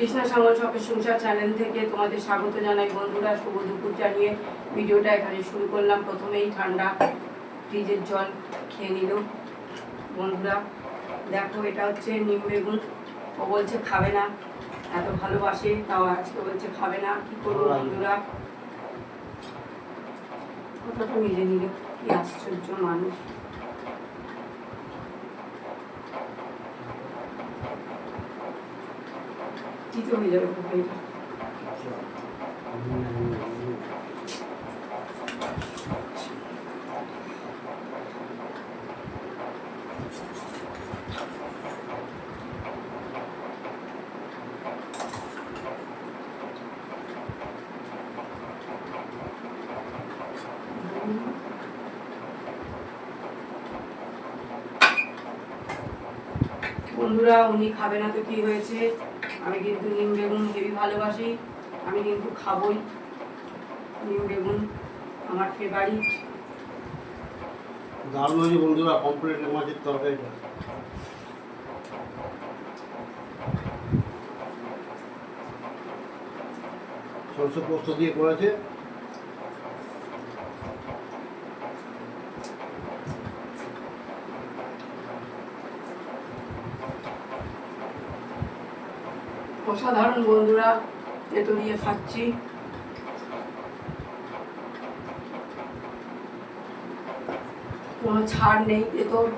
কৃষ্ণা সামল শখের সংসার চ্যানেল থেকে তোমাদের স্বাগত জানাই বন্ধুরা। শুভ দুপুর জানিয়ে ভিডিওটা এখানে শুরু করলাম। প্রথমেই ঠান্ডা ফ্রিজের জল খেয়ে নিল বন্ধুরা। দেখো এটা হচ্ছে নিম বেগুন। ও বলছে খাবে না, এত ভালোবাসে, তাও আজকে বলছে খাবে না। কি করবো বন্ধুরা, কথাটা মিলে নিল। কি আশ্চর্য মানুষ। চিতো হয়ে যাবে এটা। বন্ধুরা উনি খাবে না তো কি হয়েছে, আমি কিন্তু নিম বেগুন হেবি ভালোবাসি, আমি কিন্তু খাবই। নিম বেগুন আমার ফেভারিট। দারুণ হয়েছে বন্ধুরা, কমপ্লিট মাছের তরকারিটা। সরষে পোস্ত দিয়ে করেছে। অসাধারণ বন্ধুরা, তেতো দিয়ে খাচ্ছি। কোনো ছাড় নেই তেতোর।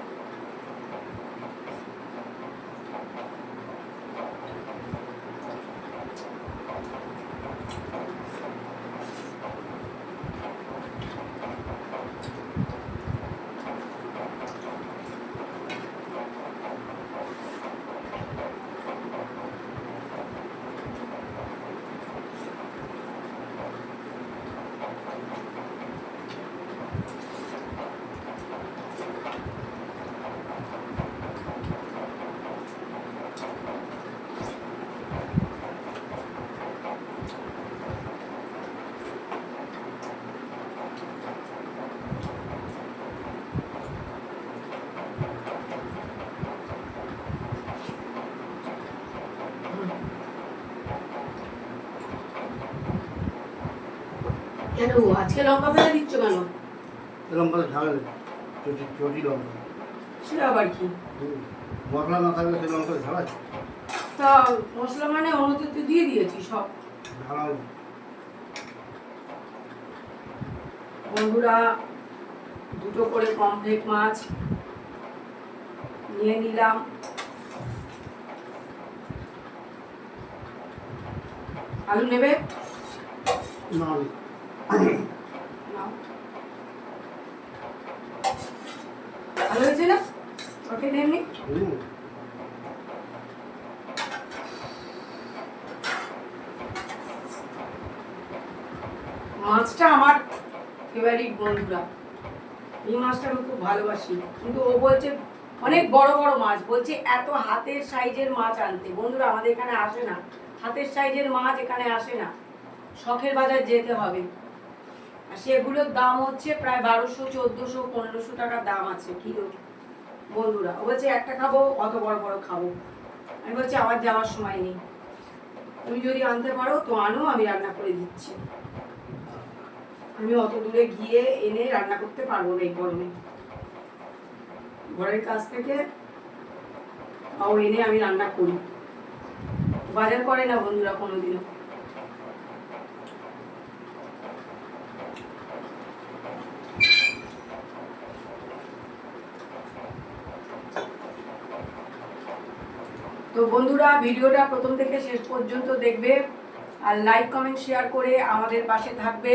কেন আজকে লঙ্কা ফেলে দিচ্ছ কেন? লঙ্কাটা ঝাল চটি লঙ্কা। সে আবার কি? মশলা না থাকলে সে লঙ্কা ঝাল আছে। তা মশলা মানে অনুতে তো দিয়ে দিয়েছি সব। ঝাল বন্ধুরা দুটো করে পমফ্রেট মাছ নিয়ে নিলাম। আলু নেবে? না নাও। ভালো হয়েছে না? ওকে নেমনি? মাছটা আমার ফেভারিট বন্ধুরা। এই মাছটা আমি খুব ভালোবাসি, কিন্তু ও বলছে অনেক বড় বড় মাছ, বলছে এত হাতের সাইজের মাছ আনতে। বন্ধুরা আমাদের এখানে আসে না, হাতের সাইজের মাছ এখানে আসে না, শখের বাজার যেতে হবে। আর সেগুলোর দাম হচ্ছে প্রায় 1200, 1400, 1500 টাকা দাম আছে কিলো বন্ধুরা। ও বলছে একটা খাবো, অত বড় বড় খাবো। আমি বলছি আমার যাওয়ার সময় নেই, তুমি যদি আনতে পারো তো আনো, আমি রান্না করে দিচ্ছি। আমি অত দূরে গিয়ে এনে রান্না করতে পারবো না এই গরমে। ঘরের কাছ থেকে তাও এনে আমি রান্না করি, বাজার করে না বন্ধুরা কোনোদিনও। তো বন্ধুরা ভিডিওটা প্রথম থেকে শেষ পর্যন্ত দেখবে, আর লাইক কমেন্ট শেয়ার করে আমাদের পাশে থাকবে।